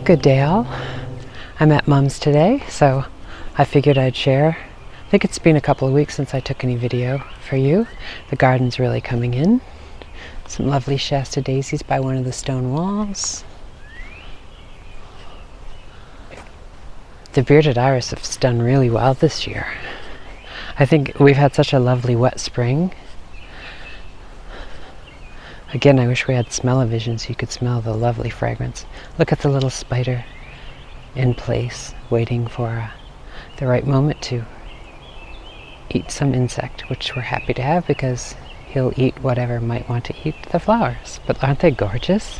Good day all. I'm at Mom's today, so I figured I'd share. I think it's been a couple of weeks since I took any video for you. The garden's really coming in. Some lovely Shasta daisies by one of the stone walls. The bearded iris has done really well this year. I think we've had such a lovely wet spring. Again, I wish we had smell-o-vision so you could smell the lovely fragrance. Look at the little spider in place, waiting for the right moment to eat some insect, which we're happy to have because he'll eat whatever might want to eat the flowers. But aren't they gorgeous?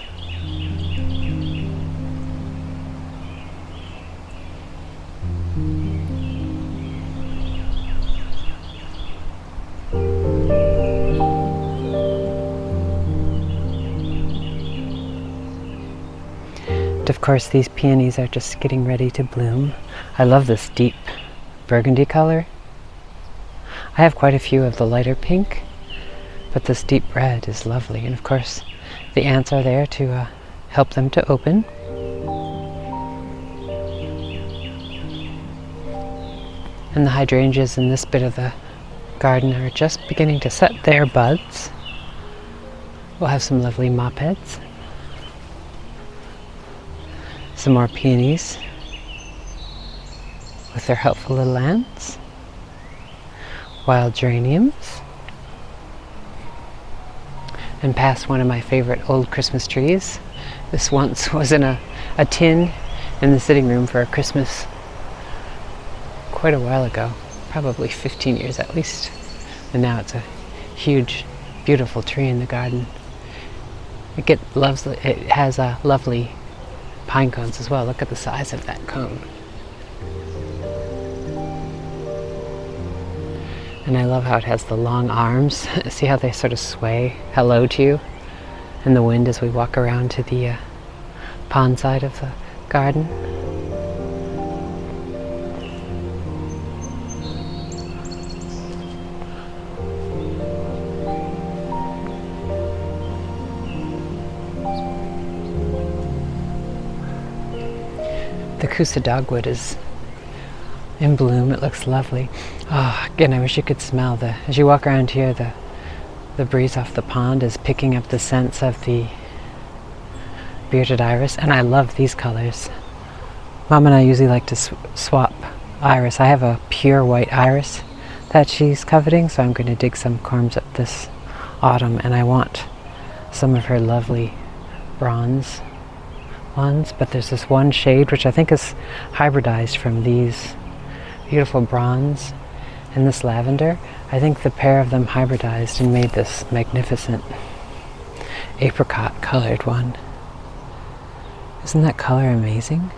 Of course, these peonies are just getting ready to bloom. I love this deep burgundy color. I have quite a few of the lighter pink, but this deep red is lovely. And of course, the ants are there to help them to open. And the hydrangeas in this bit of the garden are just beginning to set their buds. We'll have some lovely mop heads. Some more peonies with their helpful little ants. Wild geraniums. And past one of my favorite old Christmas trees. This once was in a tin in the sitting room for a Christmas quite a while ago, probably 15 years at least. And now it's a huge, beautiful tree in the garden. It has a lovely pine cones as well. Look at the size of that cone. And I love how it has the long arms. See how they sort of sway hello to you in the wind as we walk around to the pond side of the garden. The Coosa dogwood is in bloom. It looks lovely. Oh, again, I wish you could smell as you walk around here, the breeze off the pond is picking up the scents of the bearded iris. And I love these colors. Mom and I usually like to swap iris. I have a pure white iris that she's coveting, so I'm going to dig some corms up this autumn. And I want some of her lovely bronze ones, but there's this one shade which I think is hybridized from these beautiful bronze and this lavender. I think the pair of them hybridized and made this magnificent apricot colored one. Isn't that color amazing?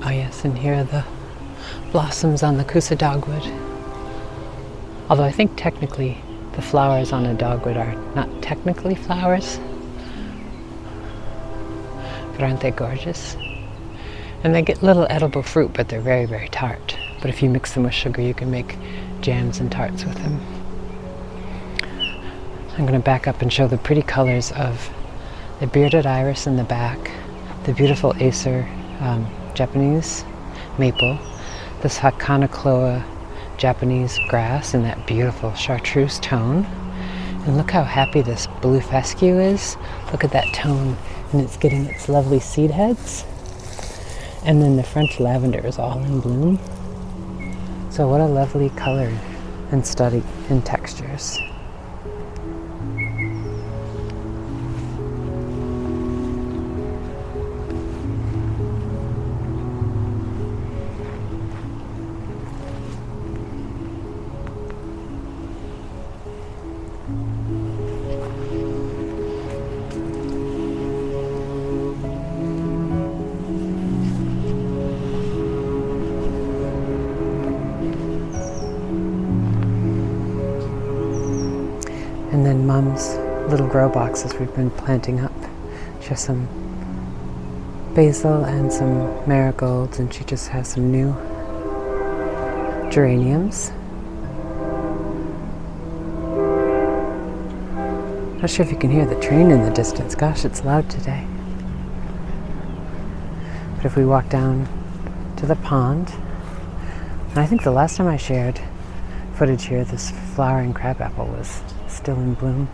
Oh yes, and here are the blossoms on the Coosa dogwood. Although I think technically the flowers on a dogwood are not technically flowers. But aren't they gorgeous? And they get little edible fruit, but they're very, very tart. But if you mix them with sugar, you can make jams and tarts with them. I'm going to back up and show the pretty colors of the bearded iris in the back, the beautiful Acer Japanese maple, this Hakanakloa Japanese grass in that beautiful chartreuse tone. And look how happy this blue fescue is. Look at that tone, and it's getting its lovely seed heads. And then the French lavender is all in bloom. So what a lovely color and study in textures. And then Mom's little grow boxes we've been planting up. She has some basil and some marigolds, and she just has some new geraniums. Not sure if you can hear the train in the distance. Gosh, it's loud today. But if we walk down to the pond, and I think the last time I shared footage here, this flowering crabapple was still in bloom.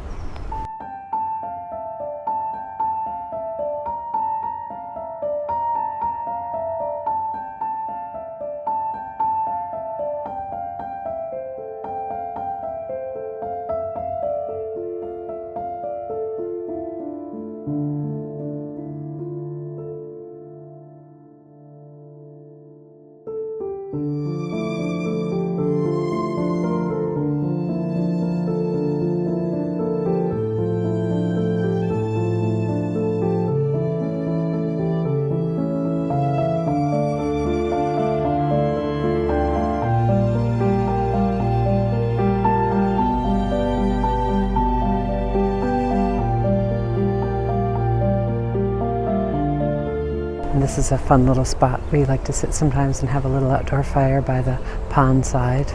And this is a fun little spot. We like to sit sometimes and have a little outdoor fire by the pond side,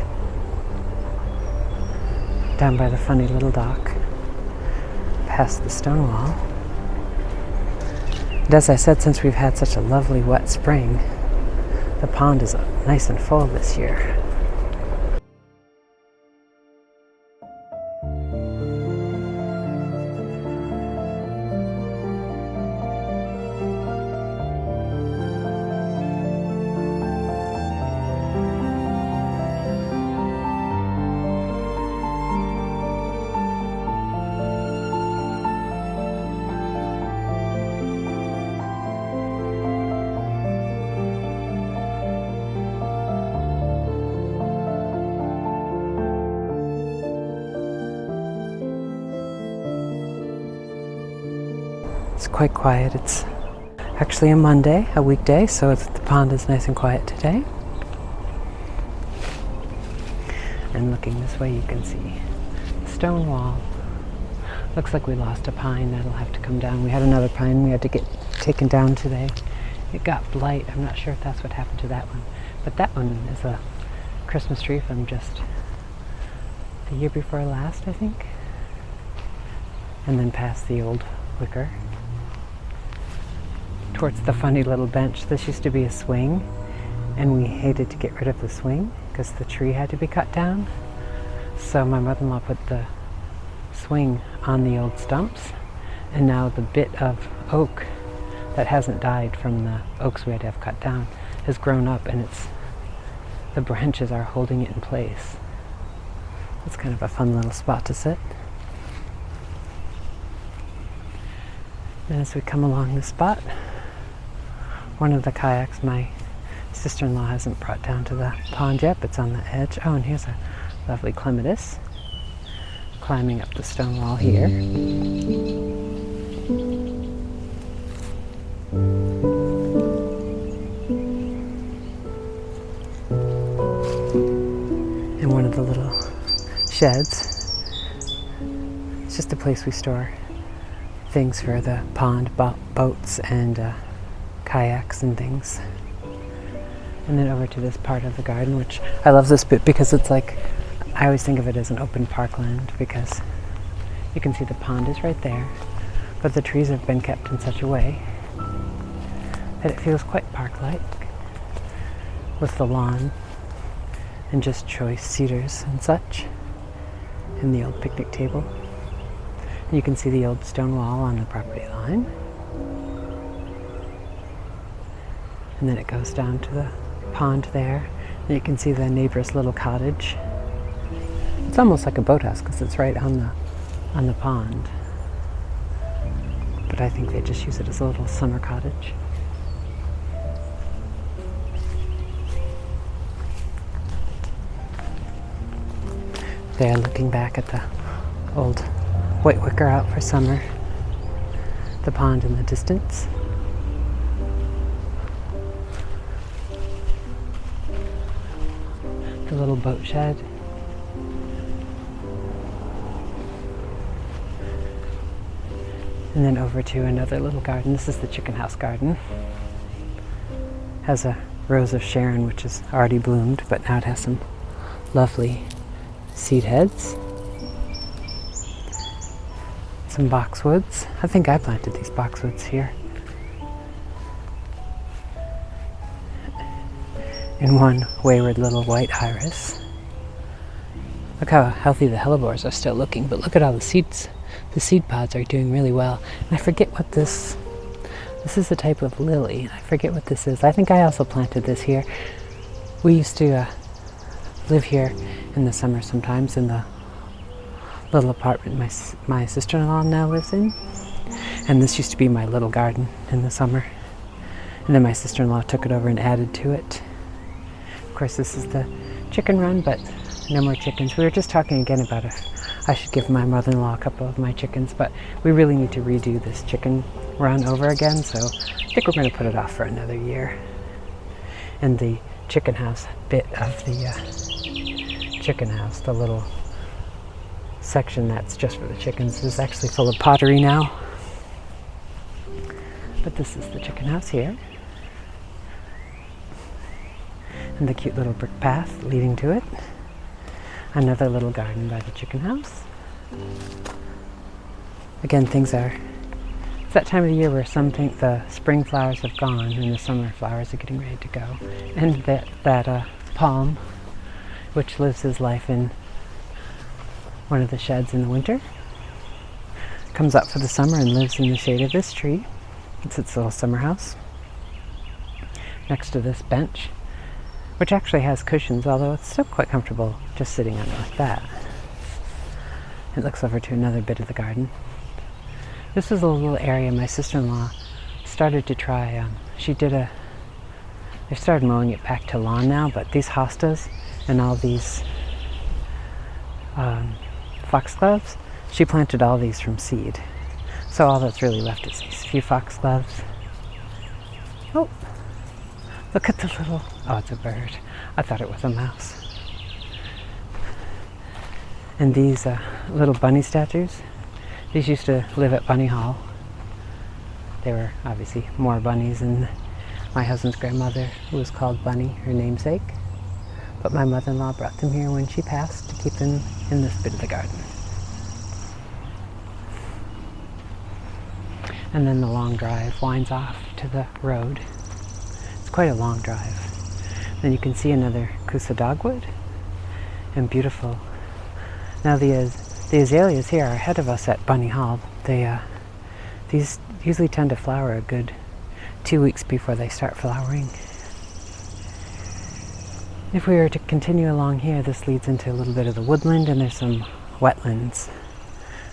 down by the funny little dock, past the stone wall. And as I said, since we've had such a lovely wet spring, the pond is nice and full this year. It's quite quiet. It's actually a Monday, a weekday, so the pond is nice and quiet today. And looking this way, you can see the stone wall. Looks like we lost a pine. That'll have to come down. We had another pine we had to get taken down today. It got blight. I'm not sure if that's what happened to that one. But that one is a Christmas tree from just the year before last, I think. And then past the old wicker towards the funny little bench. This used to be a swing, and we hated to get rid of the swing because the tree had to be cut down. So my mother-in-law put the swing on the old stumps, and now the bit of oak that hasn't died from the oaks we had to have cut down has grown up, and the branches are holding it in place. It's kind of a fun little spot to sit. And as we come along this spot, one of the kayaks my sister-in-law hasn't brought down to the pond yet, but it's on the edge. Oh, and here's a lovely clematis climbing up the stone wall here. And one of the little sheds, it's just a place we store things for the pond, boats and kayaks and things. And then over to this part of the garden, which I love this bit because it's like, I always think of it as an open parkland because you can see the pond is right there, but the trees have been kept in such a way that it feels quite park-like, with the lawn and just choice cedars and such, and the old picnic table. You can see the old stone wall on the property line. And then it goes down to the pond there. And you can see the neighbor's little cottage. It's almost like a boathouse because it's right on the pond. But I think they just use it as a little summer cottage. There, looking back at the old white wicker out for summer, the pond in the distance. The little boat shed. And then over to another little garden. This is the chicken house garden. Has a rose of Sharon, which is already bloomed, but now it has some lovely seed heads. Some boxwoods. I think I planted these boxwoods here. And one wayward little white iris. Look how healthy the hellebores are still looking, but look at all the seeds. The seed pods are doing really well. And I forget what this is a type of lily. I forget what this is. I think I also planted this here. We used to live here in the summer sometimes in the little apartment my sister-in-law now lives in. And this used to be my little garden in the summer. And then my sister-in-law took it over and added to it. Of course, this is the chicken run, but no more chickens. We were just talking again about if I should give my mother-in-law a couple of my chickens, but we really need to redo this chicken run over again, so I think we're going to put it off for another year. And the chicken house bit of the chicken house, the little section that's just for the chickens, is actually full of pottery now. But this is the chicken house here. And the cute little brick path leading to it. Another little garden by the chicken house. Again, it's that time of the year where some think the spring flowers have gone and the summer flowers are getting ready to go. And that palm, which lives his life in one of the sheds in the winter, comes up for the summer and lives in the shade of this tree. It's its little summer house next to this bench, which actually has cushions, although it's still quite comfortable just sitting on it like that. It looks over to another bit of the garden. This is a little area my sister-in-law started to try. They've started mowing it back to lawn now, but these hostas and all these foxgloves, she planted all these from seed. So all that's really left is these few foxgloves. Oh! Look at the little, oh, it's a bird. I thought it was a mouse. And these little bunny statues, these used to live at Bunny Hall. There were obviously more bunnies than my husband's grandmother, who was called Bunny, her namesake. But my mother-in-law brought them here when she passed to keep them in this bit of the garden. And then the long drive winds off to the road. Quite a long drive. Then you can see another Kusa dogwood and beautiful. Now the azaleas here are ahead of us at Bunny Hall. These usually tend to flower a good 2 weeks before they start flowering. If we were to continue along here, this leads into a little bit of the woodland, and there's some wetlands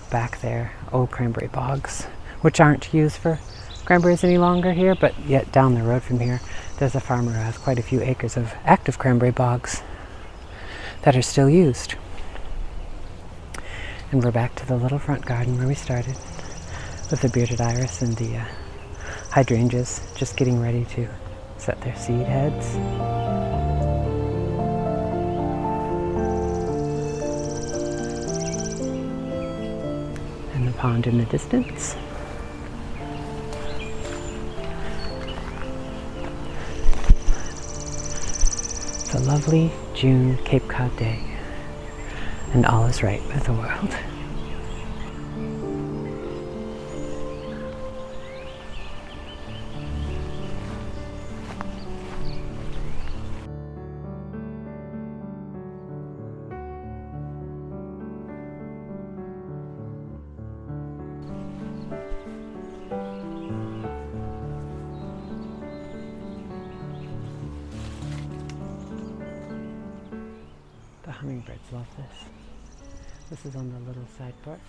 back there, old cranberry bogs, which aren't used for cranberries any longer here, but yet down the road from here there's a farmer who has quite a few acres of active cranberry bogs that are still used. And we're back to the little front garden where we started, with the bearded iris and the hydrangeas just getting ready to set their seed heads. And the pond in the distance. It's a lovely June Cape Cod day, and all is right with the world. The hummingbirds love this. This is on the little side porch.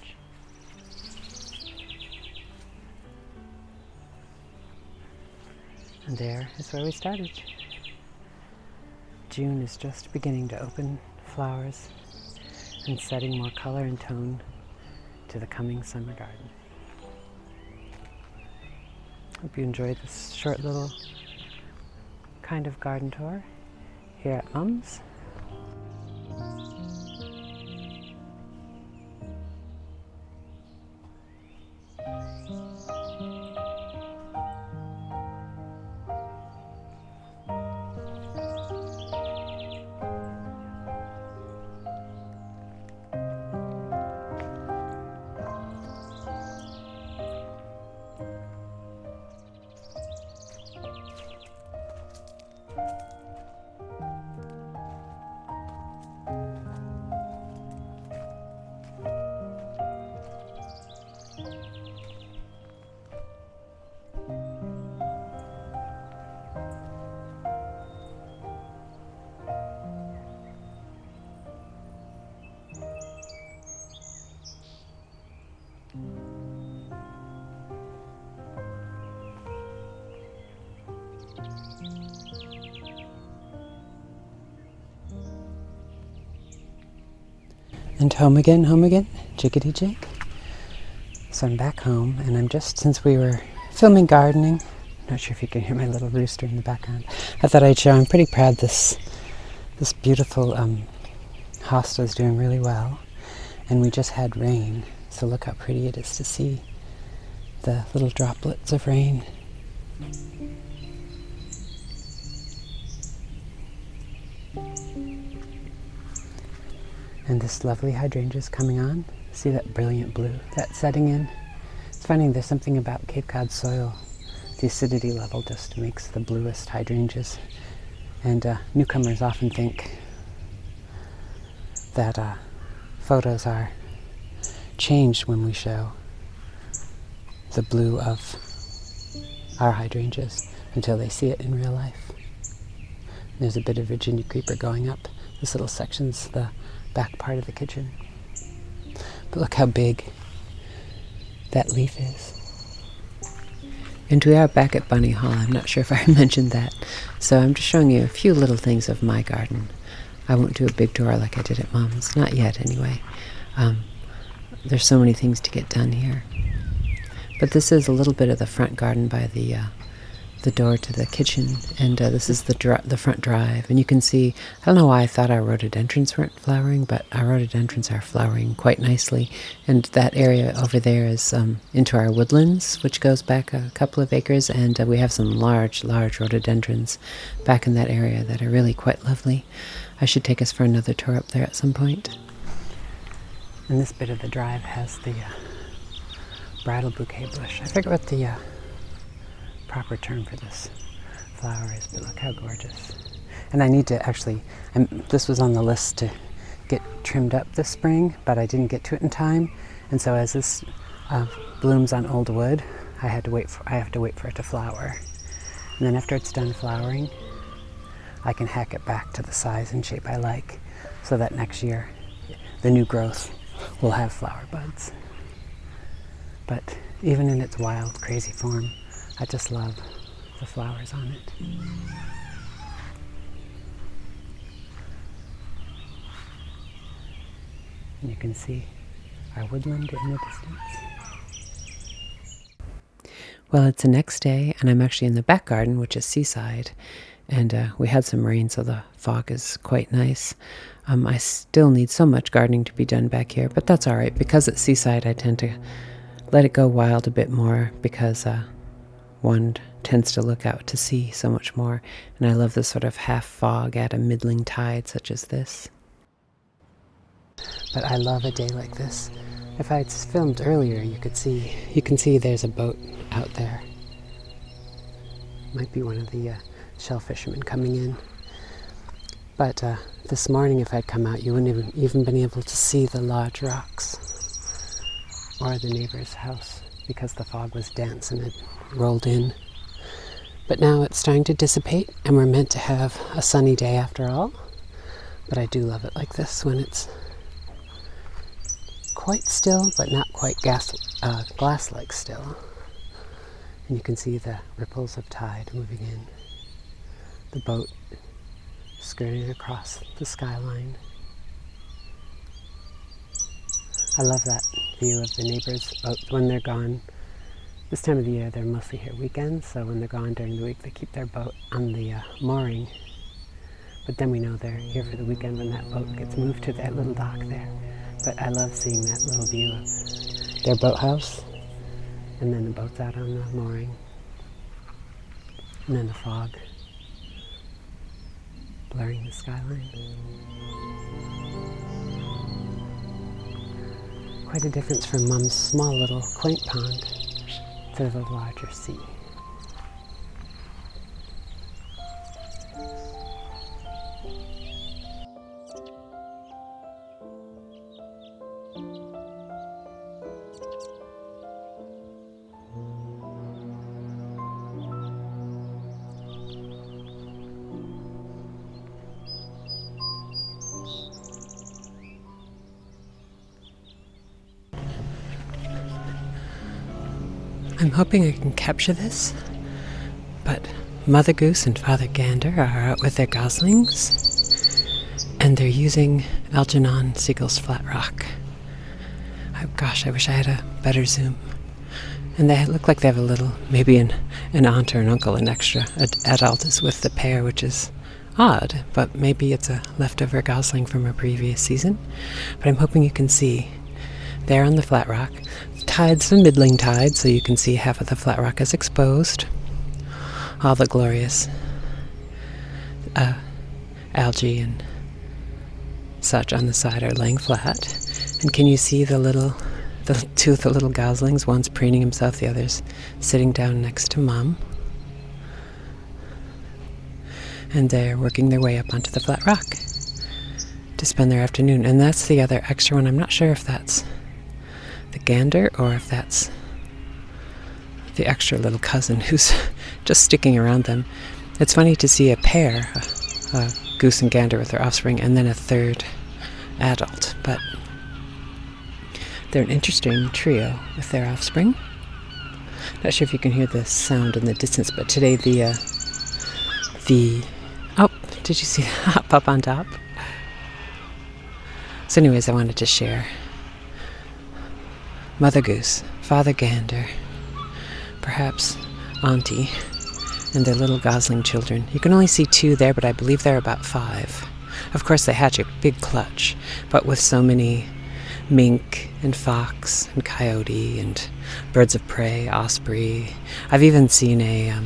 And there is where we started. June is just beginning to open flowers and setting more color and tone to the coming summer garden. Hope you enjoyed this short little kind of garden tour here at Mum's. And home again, jiggity jig. So I'm back home, and I'm just, since we were filming gardening, not sure if you can hear my little rooster in the background, I thought I'd show, I'm pretty proud this beautiful hosta is doing really well. And we just had rain, so look how pretty it is to see the little droplets of rain. And this lovely hydrangea is coming on. See that brilliant blue that's setting in? It's funny, there's something about Cape Cod soil. The acidity level just makes the bluest hydrangeas. And newcomers often think that photos are changed when we show the blue of our hydrangeas until they see it in real life. There's a bit of Virginia creeper going up. This little section's the back part of the kitchen. But look how big that leaf is. And we are back at Bunny Hall. I'm not sure if I mentioned that. So I'm just showing you a few little things of my garden. I won't do a big tour like I did at Mom's. Not yet, anyway. There's so many things to get done here. But this is a little bit of the front garden by the door to the kitchen, and this is the front drive. And you can see, I don't know why I thought our rhododendrons weren't flowering, but our rhododendrons are flowering quite nicely. And that area over there is into our woodlands, which goes back a couple of acres, and we have some large rhododendrons back in that area that are really quite lovely. I should take us for another tour up there at some point. And this bit of the drive has the bridal bouquet bush. I forget what the proper term for this flower is, but look how gorgeous. And I need to actually, this was on the list to get trimmed up this spring, but I didn't get to it in time. And so as this blooms on old wood, I have to wait for it to flower. And then after it's done flowering, I can hack it back to the size and shape I like, so that next year the new growth will have flower buds. But even in its wild, crazy form, I just love the flowers on it. And you can see our woodland in the distance. Well, it's the next day, and I'm actually in the back garden, which is Seaside. And we had some rain, so the fog is quite nice. I still need so much gardening to be done back here, but that's all right. Because it's Seaside, I tend to let it go wild a bit more, because one tends to look out to sea so much more. And I love this sort of half fog at a middling tide such as this. But I love a day like this. If I'd filmed earlier, you can see there's a boat out there. Might be one of the shell fishermen coming in. But this morning, if I'd come out, you wouldn't have even been able to see the large rocks or the neighbor's house, because the fog was dense and it rolled in. But now it's starting to dissipate, and we're meant to have a sunny day after all. But I do love it like this, when it's quite still, but not quite glass-like still. And you can see the ripples of tide moving in. The boat skirting across the skyline. I love that view of the neighbors' boats when they're gone. This time of the year, they're mostly here weekends, so when they're gone during the week, they keep their boat on the mooring. But then we know they're here for the weekend when that boat gets moved to that little dock there. But I love seeing that little view of their boathouse, and then the boat's out on the mooring, and then the fog blurring the skyline. Quite a difference from Mom's small little quaint pond to the larger sea. I'm hoping I can capture this, but Mother Goose and Father Gander are out with their goslings, and And they're using Algernon Siegel's flat rock. Gosh, I wish I had a better zoom. And they look like they have a little, maybe an aunt or an uncle, an extra adult is with the pair, which is odd, but maybe it's a leftover gosling from a previous season. But I'm hoping you can see there on the flat rock. The tide's a middling tide, so you can see half of the flat rock is exposed. All the glorious algae and such on the side are laying flat. And can you see the two of the little goslings? One's preening himself, the other's sitting down next to Mom. And they're working their way up onto the flat rock to spend their afternoon. And that's the other extra one. I'm not sure if that's the gander or if that's the extra little cousin who's just sticking around them. It's funny to see a pair, a goose and gander with their offspring, and then a third adult. But they're an interesting trio with their offspring. Not sure if you can hear the sound in the distance, but today oh, did you see that up on top? So anyways, I wanted to share Mother Goose, Father Gander, perhaps Auntie, and their little gosling children. You can only see 2 there, but I believe they're about 5. Of course, they hatch a big clutch, but with so many mink and fox and coyote and birds of prey, osprey. I've even seen a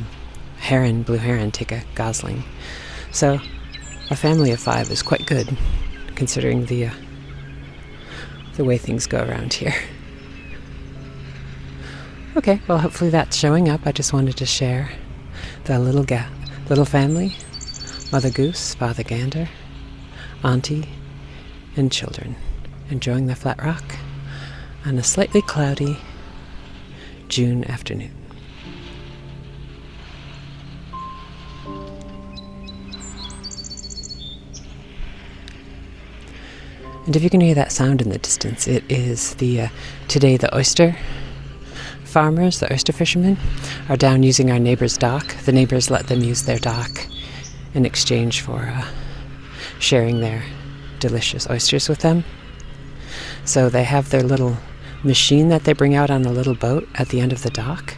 heron, blue heron, take a gosling. So a family of 5 is quite good, considering the way things go around here. Okay, well, hopefully that's showing up. I just wanted to share the little family, Mother Goose, Father Gander, Auntie, and children, enjoying the flat rock on a slightly cloudy June afternoon. And if you can hear that sound in the distance, it is today the oyster farmers, the oyster fishermen, are down using our neighbor's dock. The neighbors let them use their dock in exchange for sharing their delicious oysters with them. So they have their little machine that they bring out on a little boat at the end of the dock,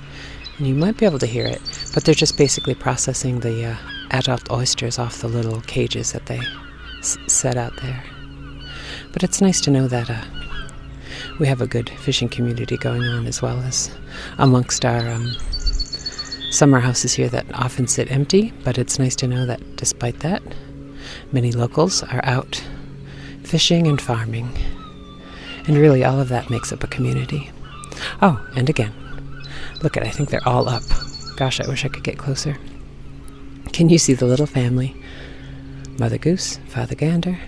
and you might be able to hear it, but they're just basically processing the adult oysters off the little cages that they set out there. But it's nice to know that we have a good fishing community going on, as well as amongst our summer houses here that often sit empty. But it's nice to know that despite that, many locals are out fishing and farming. And really all of that makes up a community. Oh, and again, look I think they're all up. Gosh, I wish I could get closer. Can you see the little family? Mother Goose, Father Gander,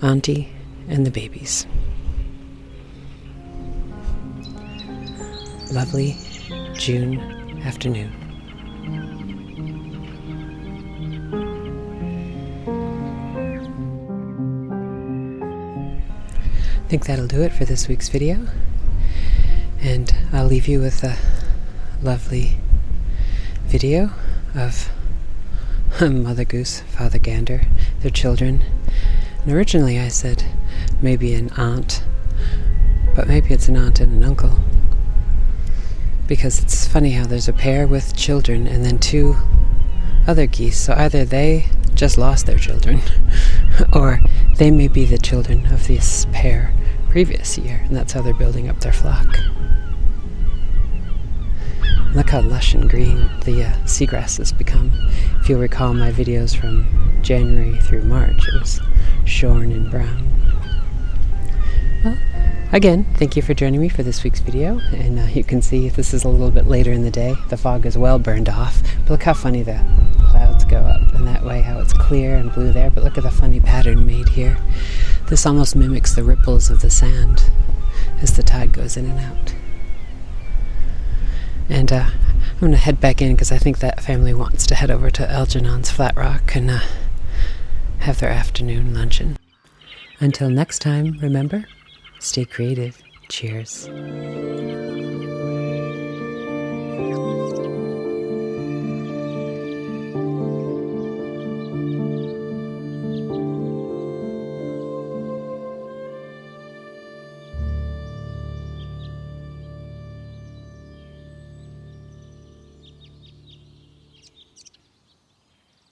Auntie, and the babies. Lovely June afternoon. I think that'll do it for this week's video, and I'll leave you with a lovely video of Mother Goose, Father Gander, their children. And originally I said maybe an aunt, but maybe it's an aunt and an uncle, because it's funny how there's a pair with children and then 2 other geese. So either they just lost their children or they may be the children of this pair previous year, and that's how they're building up their flock. Look how lush and green the seagrass has become. If you'll recall my videos from January through March, it was shorn and brown. Well, again, thank you for joining me for this week's video, and you can see this is a little bit later in the day. The fog is well burned off, but look how funny the clouds go up, and that way how it's clear and blue there, but look at the funny pattern made here. This almost mimics the ripples of the sand as the tide goes in and out. And I'm going to head back in because I think that family wants to head over to Algernon's Flat Rock and have their afternoon luncheon. Until next time, remember, stay creative. Cheers.